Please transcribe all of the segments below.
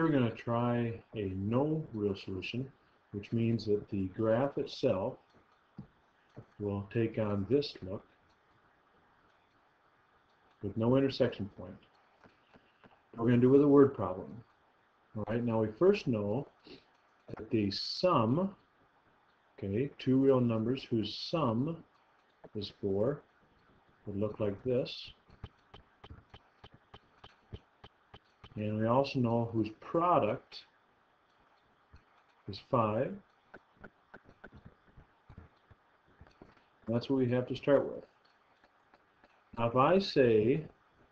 we're going to try a no real solution, which means that the graph itself will take on this look with no intersection point. We're going to do with a word problem. All right, now we first know that the sum, okay, two real numbers whose sum is 4 would look like this. And we also know whose product is 5. That's what we have to start with. Now if I say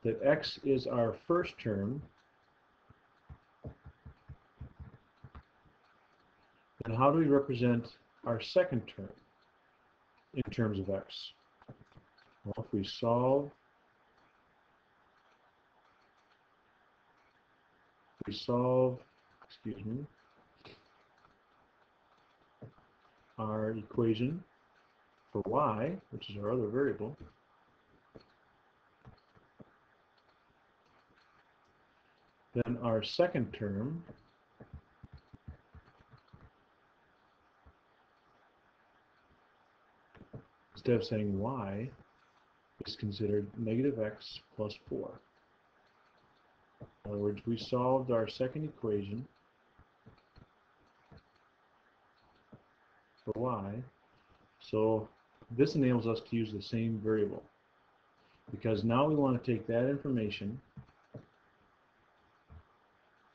that x is our first term, then how do we represent our second term in terms of x? Well, if we solve our equation for y, which is our other variable, then our second term instead of saying y is considered negative x plus 4. In other words, we solved our second equation for y, so this enables us to use the same variable, because now we want to take that information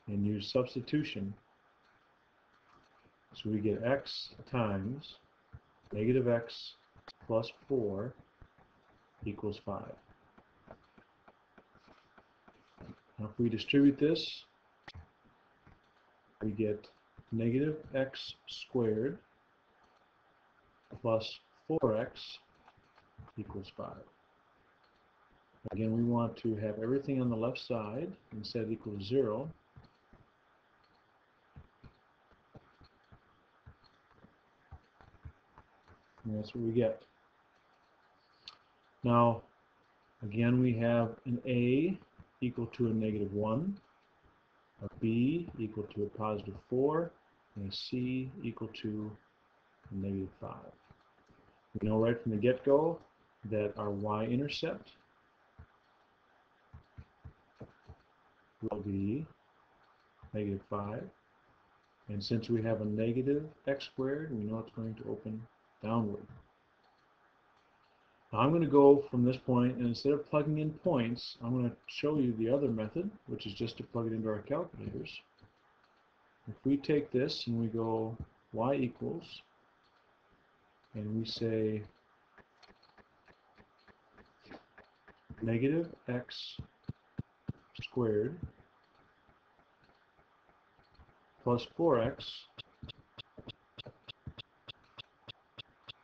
and use substitution, so we get x times negative x plus 4 equals 5. Now if we distribute this, we get negative x squared plus 4x equals 5. Again, we want to have everything on the left side and set equals 0. And that's what we get. Now, again, we have an a equal to a negative 1, a b equal to a positive 4, and a c equal to a negative 5. We know right from the get-go that our y-intercept will be negative 5. And since we have a negative x squared, we know it's going to open downward. Now I'm going to go from this point, and instead of plugging in points, I'm going to show you the other method, which is just to plug it into our calculators. If we take this and we go y equals, and we say negative x squared plus 4x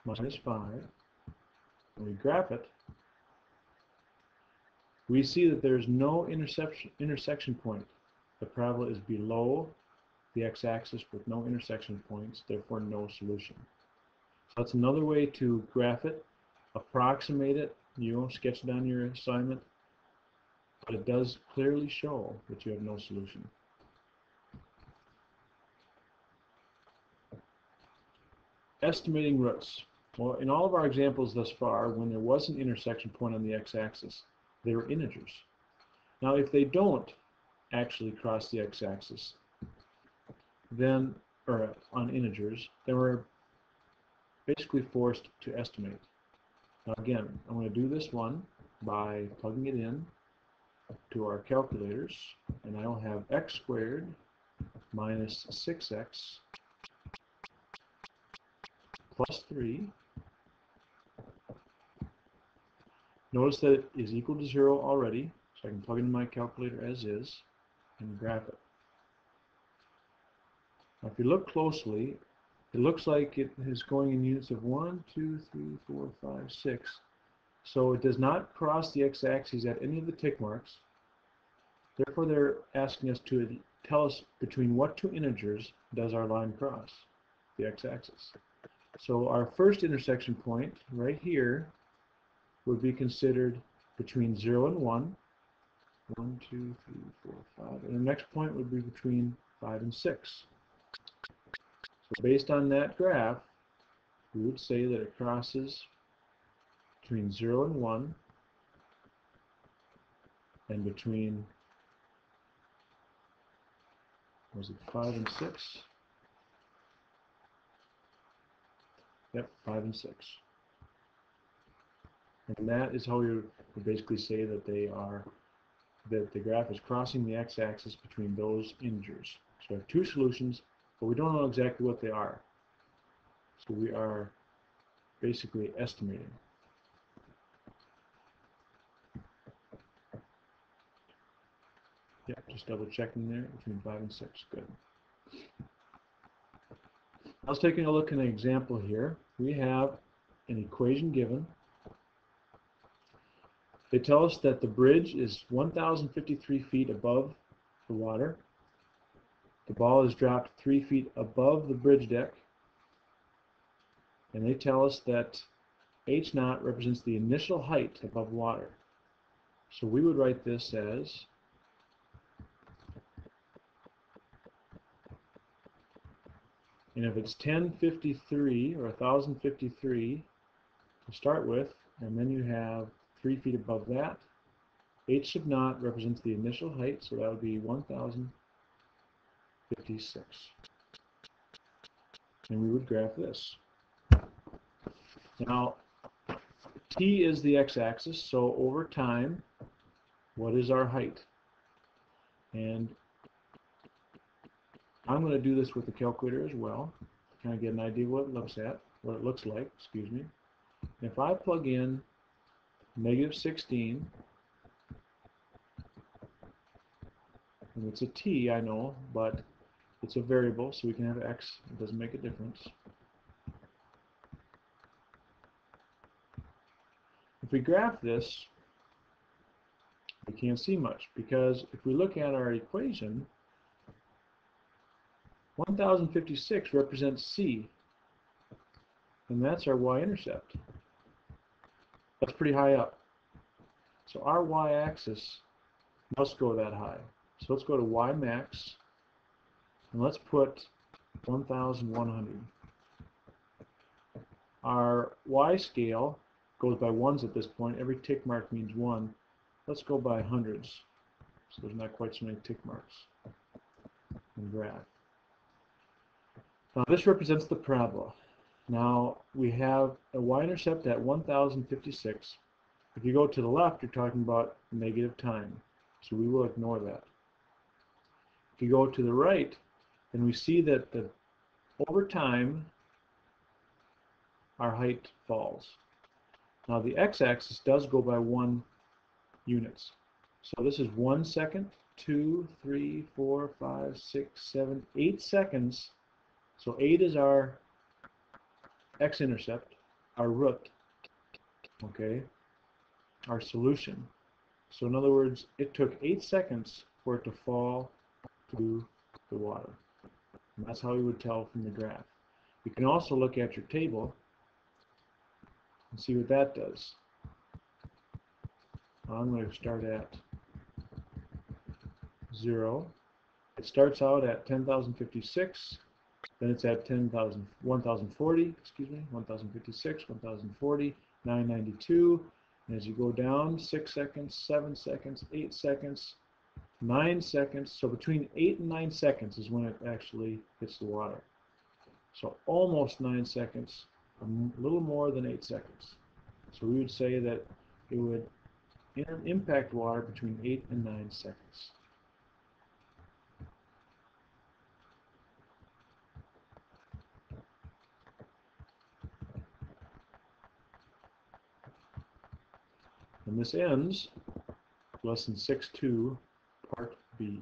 minus 5, and we graph it, we see that there's no intersection point. The parabola is below the x-axis with no intersection points, therefore no solution. So that's another way to graph it, approximate it, sketch it on your assignment, but it does clearly show that you have no solution. Estimating roots. Well, in all of our examples thus far, when there was an intersection point on the x-axis, they were integers. Now, if they don't actually cross the x-axis, then, or on integers, then we're basically forced to estimate. Now again, I'm going to do this one by plugging it in to our calculators, and I will have x squared minus 6x plus 3. Notice that it is equal to 0 already, so I can plug it in my calculator as is and graph it. Now if you look closely, it looks like it is going in units of 1, 2, 3, 4, 5, 6. So it does not cross the x-axis at any of the tick marks. Therefore, they're asking us to tell us between what two integers does our line cross the x-axis. So our first intersection point right here would be considered between 0 and 1. 1, 2, 3, 4, 5, and the next point would be between 5 and 6. So based on that graph, we would say that it crosses between 0 and 1 and between, was it 5 and 6? Yep, 5 and 6. And that is how we would basically say that that the graph is crossing the x-axis between those integers. So we have two solutions, but we don't know exactly what they are. So we are basically estimating. Yeah, just double checking there between 5 and 6. Good. I was taking a look at an example here. We have an equation given. They tell us that the bridge is 1,053 feet above the water. The ball is dropped 3 feet above the bridge deck. And they tell us that h0 represents the initial height above water. So we would write this as and if it's 1053 or 1053 to start with, and then you have 3 feet above that, h0 represents the initial height, so that would be 1056. And we would graph this. Now, t is the x-axis, so over time, what is our height? And I'm going to do this with the calculator as well, to kind of get an idea what it looks like, excuse me. If I plug in -16, and it's a t, I know, but it's a variable, so we can have x, it doesn't make a difference. If we graph this, we can't see much, because if we look at our equation, 1056 represents c, and that's our y-intercept. That's pretty high up. So our y-axis must go that high. So let's go to y max, and let's put 1,100. Our y scale goes by ones at this point. Every tick mark means 1. Let's go by hundreds. So there's not quite so many tick marks in the graph. Now this represents the parabola. Now we have a y-intercept at 1056. If you go to the left, you're talking about negative time. So we will ignore that. If you go to the right, then we see that over time, our height falls. Now the x-axis does go by 1 units. So this is 1 second, 2, 3, 4, 5, 6, 7, 8 seconds. So 8 is our x-intercept, our root, okay, our solution. So in other words, it took 8 seconds for it to fall to the water. And that's how we would tell from the graph. You can also look at your table and see what that does. I'm going to start at 0. It starts out at 10,056. Then it's at 1,040, excuse me, 1,056, 1,040, 992. And as you go down, 6 seconds, 7 seconds, 8 seconds, 9 seconds. So between 8 and 9 seconds is when it actually hits the water. So almost 9 seconds, a little more than 8 seconds. So we would say that it would impact water between 8 and 9 seconds. And this ends lesson 6.2, part B.